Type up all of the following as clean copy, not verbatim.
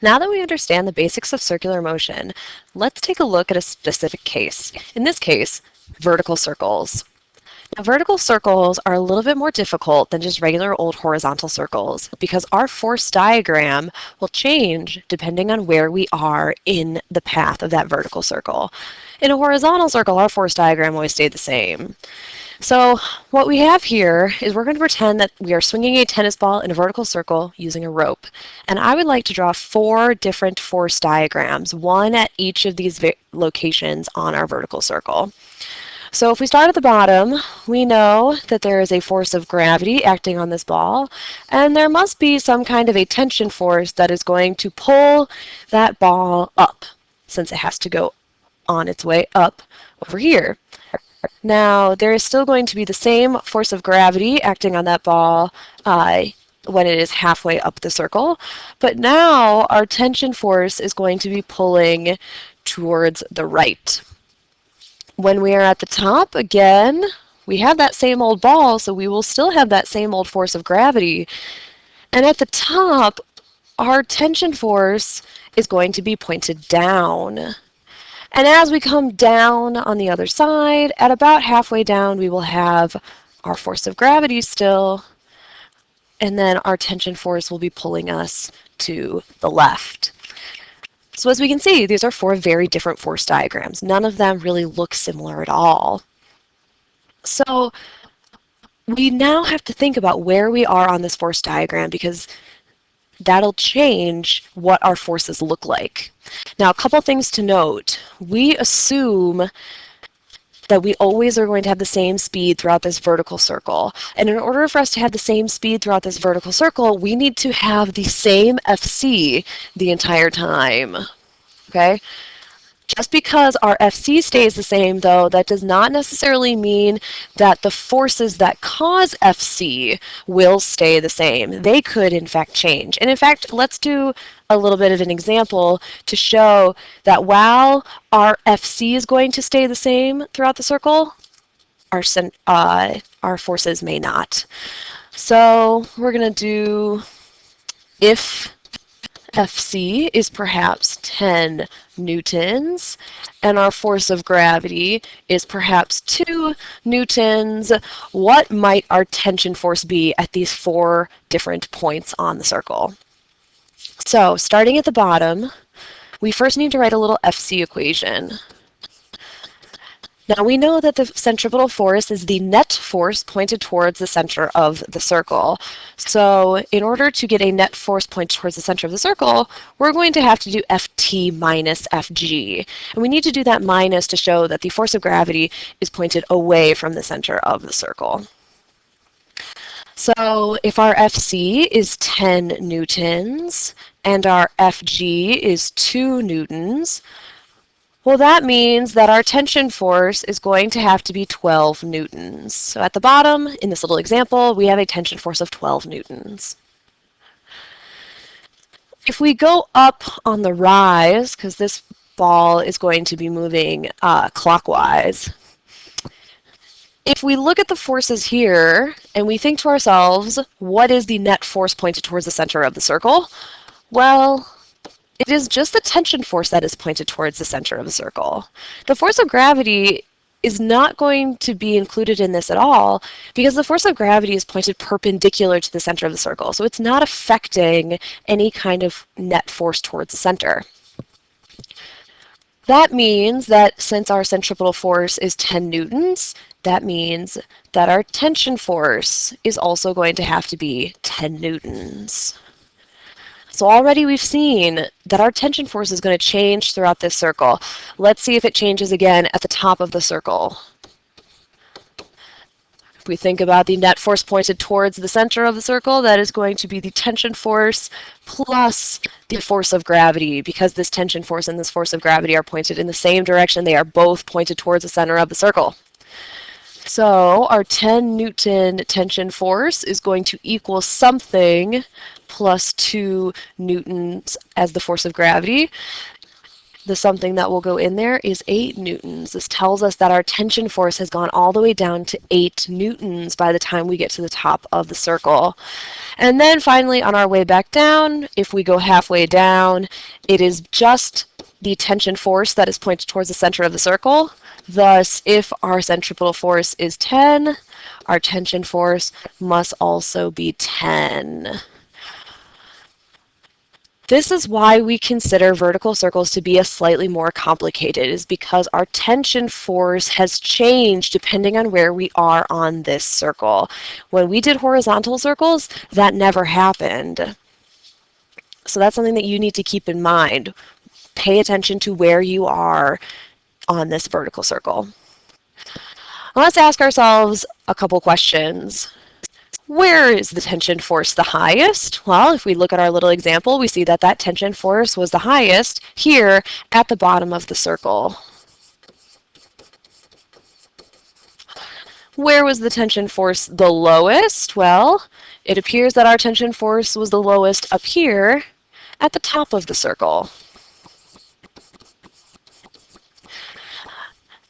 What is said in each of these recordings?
Now that we understand the basics of circular motion, let's take a look at a specific case. In this case, vertical circles. Now, vertical circles are a little bit more difficult than just regular old horizontal circles because our force diagram will change depending on where we are in the path of that vertical circle. In a horizontal circle, our force diagram always stayed the same. So what we have here is we're going to pretend that we are swinging a tennis ball in a vertical circle using a rope. And I would like to draw 4 different force diagrams, one at each of these locations on our vertical circle. So if we start at the bottom, we know that there is a force of gravity acting on this ball, and there must be some kind of a tension force that is going to pull that ball up, since it has to go on its way up over here. Now, there is still going to be the same force of gravity acting on that ball when it is halfway up the circle, but now our tension force is going to be pulling towards the right. When we are at the top, again, we have that same old ball, so we will still have that same old force of gravity. And at the top, our tension force is going to be pointed down. And as we come down on the other side, at about halfway down, we will have our force of gravity still, and then our tension force will be pulling us to the left. So as we can see, these are 4 very different force diagrams. None of them really look similar at all. So we now have to think about where we are on this force diagram because that'll change what our forces look like. Now, a couple things to note. We assume that we always are going to have the same speed throughout this vertical circle. And in order for us to have the same speed throughout this vertical circle, we need to have the same FC the entire time. Okay? Just because our FC stays the same, though, that does not necessarily mean that the forces that cause FC will stay the same. They could, in fact, change. And in fact, let's do a little bit of an example to show that while our FC is going to stay the same throughout the circle, our forces may not. So we're going to do if FC is perhaps 10 newtons, and our force of gravity is perhaps 2 newtons. What might our tension force be at these 4 different points on the circle? So starting at the bottom, we first need to write a little FC equation. Now we know that the centripetal force is the net force pointed towards the center of the circle. So in order to get a net force pointed towards the center of the circle, we're going to have to do Ft minus Fg. And we need to do that minus to show that the force of gravity is pointed away from the center of the circle. So if our Fc is 10 newtons and our Fg is 2 newtons, well, that means that our tension force is going to have to be 12 newtons. So at the bottom, in this little example, we have a tension force of 12 newtons. If we go up on the rise, because this ball is going to be moving clockwise, if we look at the forces here and we think to ourselves, what is the net force pointed towards the center of the circle? Well, it is just the tension force that is pointed towards the center of the circle. The force of gravity is not going to be included in this at all because the force of gravity is pointed perpendicular to the center of the circle. So it's not affecting any kind of net force towards the center. That means that since our centripetal force is 10 newtons, that means that our tension force is also going to have to be 10 newtons. So already we've seen that our tension force is going to change throughout this circle. Let's see if it changes again at the top of the circle. If we think about the net force pointed towards the center of the circle, that is going to be the tension force plus the force of gravity. Because this tension force and this force of gravity are pointed in the same direction, they are both pointed towards the center of the circle. So our 10 Newton tension force is going to equal something plus 2 newtons as the force of gravity. the something that will go in there is 8 newtons. This tells us that our tension force has gone all the way down to 8 newtons by the time we get to the top of the circle. And then finally, on our way back down, if we go halfway down, it is just the tension force that is pointed towards the center of the circle. Thus, if our centripetal force is 10, our tension force must also be 10. This is why we consider vertical circles to be a slightly more complicated, is because our tension force has changed depending on where we are on this circle. When we did horizontal circles, that never happened. So that's something that you need to keep in mind. Pay attention to where you are on this vertical circle. Let's ask ourselves a couple questions. Where is the tension force the highest? Well, if we look at our little example, we see that that tension force was the highest here at the bottom of the circle. Where was the tension force the lowest? Well, it appears that our tension force was the lowest up here at the top of the circle.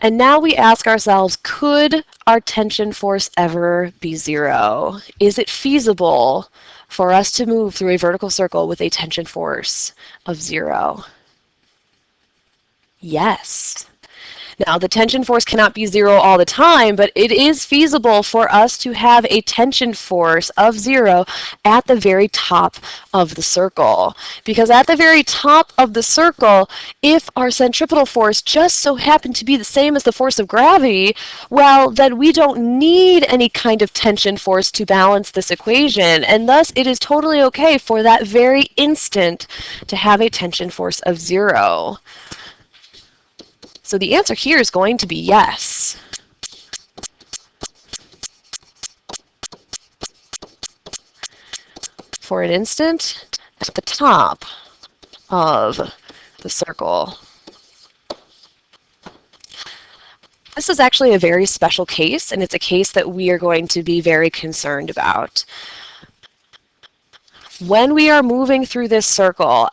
And now we ask ourselves, could our tension force ever be 0? Is it feasible for us to move through a vertical circle with a tension force of 0? Yes. Now, the tension force cannot be 0 all the time, but it is feasible for us to have a tension force of 0 at the very top of the circle. Because at the very top of the circle, if our centripetal force just so happened to be the same as the force of gravity, well, then we don't need any kind of tension force to balance this equation, and thus it is totally okay for that very instant to have a tension force of 0. So the answer here is going to be yes. For an instant, at the top of the circle. This is actually a very special case, and it's a case that we are going to be very concerned about. When we are moving through this circle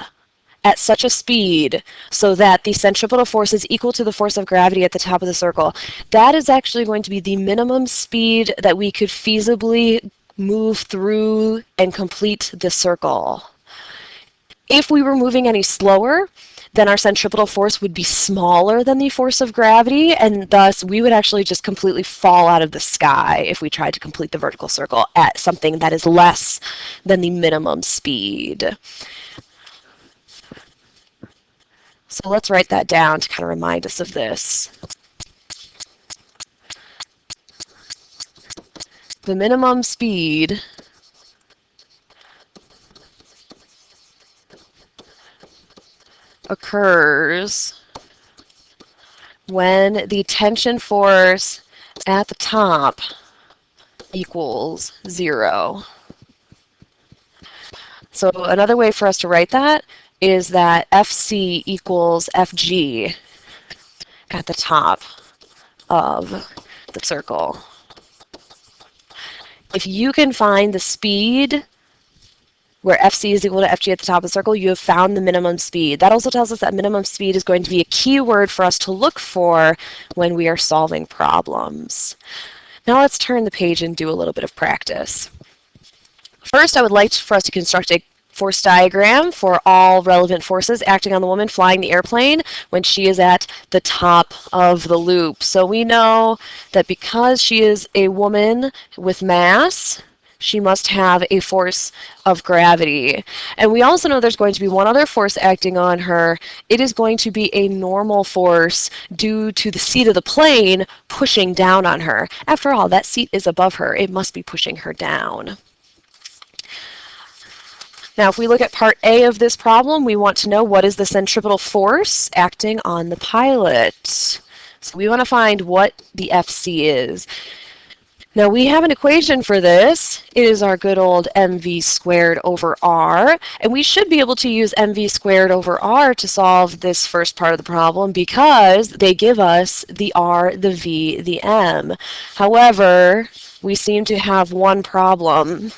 at such a speed so that the centripetal force is equal to the force of gravity at the top of the circle, that is actually going to be the minimum speed that we could feasibly move through and complete the circle. If we were moving any slower, then our centripetal force would be smaller than the force of gravity, and thus we would actually just completely fall out of the sky if we tried to complete the vertical circle at something that is less than the minimum speed. So let's write that down to kind of remind us of this. The minimum speed occurs when the tension force at the top equals 0. So another way for us to write that is that FC equals FG at the top of the circle. If you can find the speed where FC is equal to FG at the top of the circle, you have found the minimum speed. That also tells us that minimum speed is going to be a key word for us to look for when we are solving problems. Now let's turn the page and do a little bit of practice. First, I would like for us to construct a force diagram for all relevant forces acting on the woman flying the airplane when she is at the top of the loop. So we know that because she is a woman with mass, she must have a force of gravity. And we also know there's going to be one other force acting on her. It is going to be a normal force due to the seat of the plane pushing down on her. After all, that seat is above her. It must be pushing her down. Now, if we look at part A of this problem, we want to know what is the centripetal force acting on the pilot. So we want to find what the FC is. Now, we have an equation for this. It is our good old mv squared over r, and we should be able to use mv squared over r to solve this first part of the problem because they give us the r, the v, the m. However, we seem to have one problem.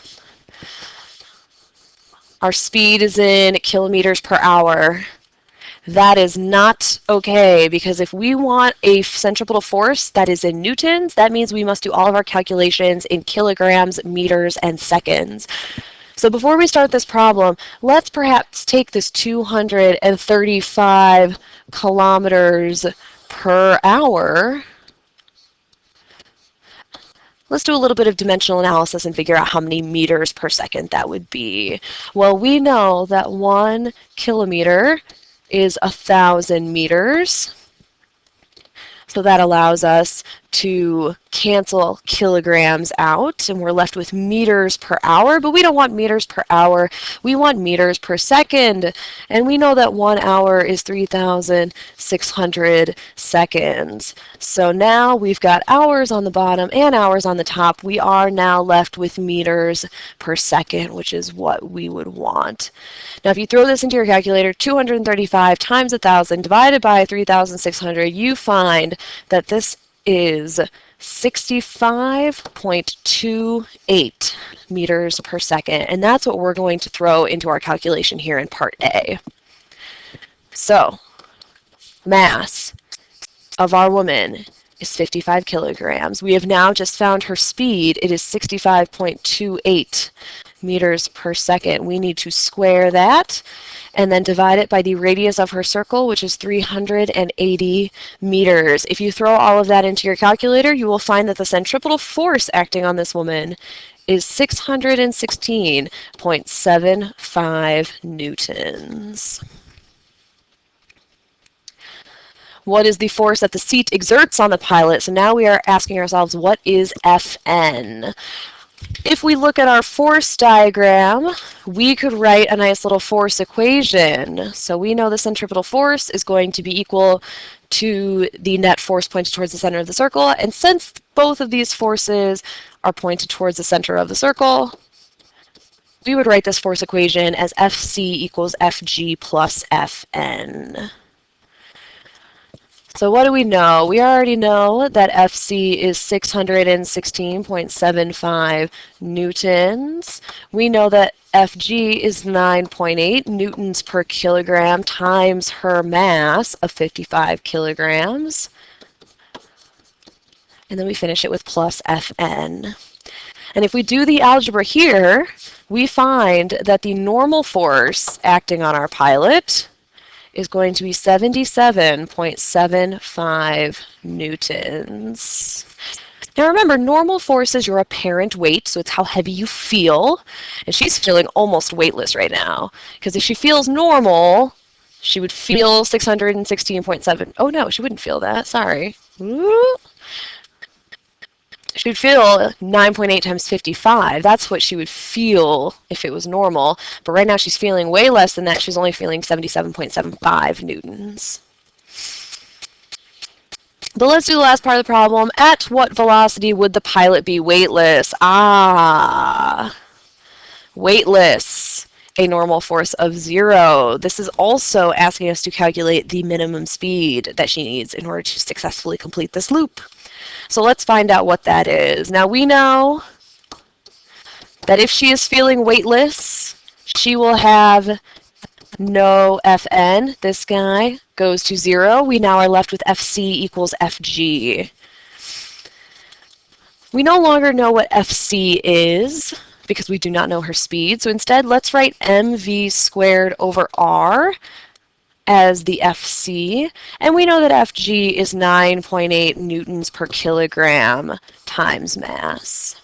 Our speed is in kilometers per hour. That is not okay, because if we want a centripetal force that is in newtons, that means we must do all of our calculations in kilograms, meters, and seconds. So before we start this problem, let's perhaps take this 235 kilometers per hour. Let's do a little bit of dimensional analysis and figure out how many meters per second that would be. Well, we know that 1 kilometer is 1,000 meters. So that allows us to cancel kilograms out, and we're left with meters per hour, but we don't want meters per hour. We want meters per second, and we know that 1 hour is 3,600 seconds. So now we've got hours on the bottom and hours on the top. We are now left with meters per second, which is what we would want. Now, if you throw this into your calculator, 235 times 1,000 divided by 3,600, you find that this is 65.28 meters per second. And that's what we're going to throw into our calculation here in part A. So, mass of our woman is 55 kilograms. We have now just found her speed. It is 65.28 meters per second. We need to square that and then divide it by the radius of her circle, which is 380 meters. If you throw all of that into your calculator, you will find that the centripetal force acting on this woman is 616.75 newtons. What is the force that the seat exerts on the pilot? So now we are asking ourselves, what is Fn? If we look at our force diagram, we could write a nice little force equation. So we know the centripetal force is going to be equal to the net force pointed towards the center of the circle. And since both of these forces are pointed towards the center of the circle, we would write this force equation as Fc equals Fg plus Fn. So what do we know? We already know that Fc is 616.75 newtons. We know that Fg is 9.8 newtons per kilogram times her mass of 55 kilograms. And then we finish it with plus Fn. And if we do the algebra here, we find that the normal force acting on our pilot is going to be 77.75 newtons. Now remember, normal force is your apparent weight, so it's how heavy you feel. And she's feeling almost weightless right now, because if she feels normal, she would feel 616.7. Oh no, she wouldn't feel that, sorry. Ooh. She'd feel 9.8 times 55. That's what she would feel if it was normal. But right now she's feeling way less than that. She's only feeling 77.75 newtons. But let's do the last part of the problem. At what velocity would the pilot be weightless? Weightless. A normal force of 0. This is also asking us to calculate the minimum speed that she needs in order to successfully complete this loop. So let's find out what that is. Now we know that if she is feeling weightless, she will have no Fn. This guy goes to 0. We now are left with Fc equals Fg. We no longer know what Fc is because we do not know her speed. So instead, let's write mv squared over r as the Fc, and we know that Fg is 9.8 newtons per kilogram times mass.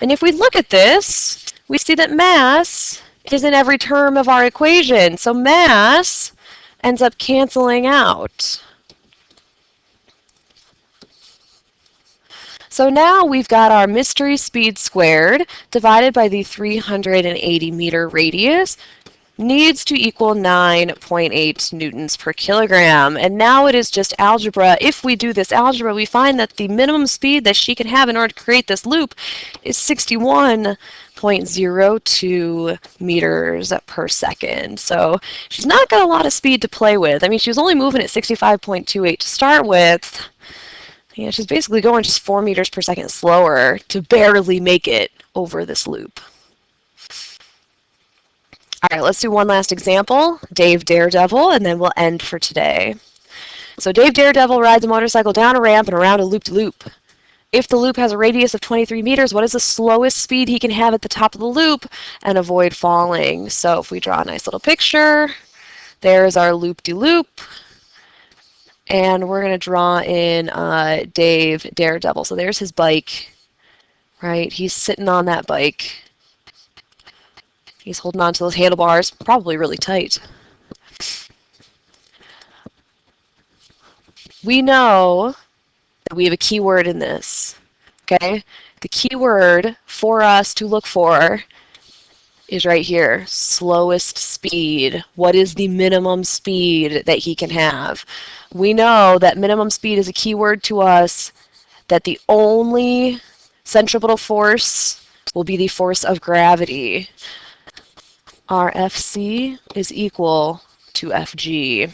And if we look at this, we see that mass is in every term of our equation, so mass ends up canceling out. So now we've got our mystery speed squared divided by the 380 meter radius needs to equal 9.8 newtons per kilogram. And now it is just algebra. If we do this algebra, we find that the minimum speed that she can have in order to create this loop is 61.02 meters per second. So she's not got a lot of speed to play with. I mean, she was only moving at 65.28 to start with. Yeah, she's basically going just 4 meters per second slower to barely make it over this loop. All right, let's do one last example. Dave Daredevil, and then we'll end for today. So Dave Daredevil rides a motorcycle down a ramp and around a loop-de-loop. If the loop has a radius of 23 meters, what is the slowest speed he can have at the top of the loop and avoid falling? So if we draw a nice little picture, there's our loop-de-loop. And we're going to draw in Dave Daredevil. So there's his bike, right? He's sitting on that bike. He's holding on to those handlebars, probably really tight. We know that we have a keyword in this, okay? The keyword for us to look for is right here, slowest speed. What is the minimum speed that he can have? We know that minimum speed is a keyword to us, that the only centripetal force will be the force of gravity. Our Fc is equal to Fg.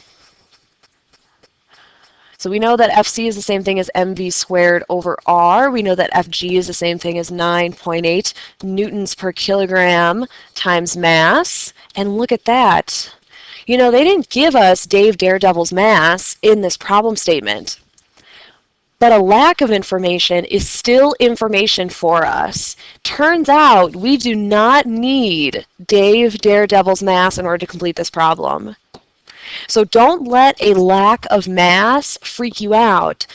So we know that Fc is the same thing as mv squared over r. We know that Fg is the same thing as 9.8 newtons per kilogram times mass. And look at that. You know, they didn't give us Dave Daredevil's mass in this problem statement. But a lack of information is still information for us. Turns out we do not need Dave Daredevil's mass in order to complete this problem. So don't let a lack of mass freak you out.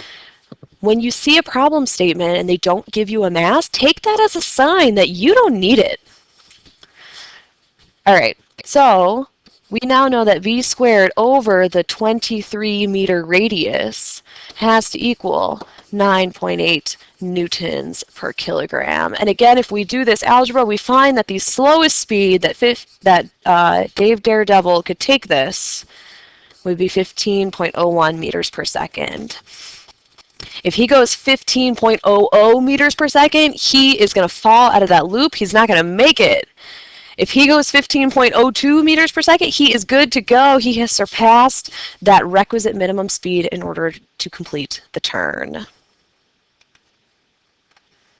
When you see a problem statement and they don't give you a mass, take that as a sign that you don't need it. All right, so we now know that v squared over the 23-meter radius has to equal 9.8 newtons per kilogram. And again, if we do this algebra, we find that the slowest speed that Dave Daredevil could take this would be 15.01 meters per second. If he goes 15.00 meters per second, he is going to fall out of that loop. He's not going to make it. If he goes 15.02 meters per second, he is good to go. He has surpassed that requisite minimum speed in order to complete the turn.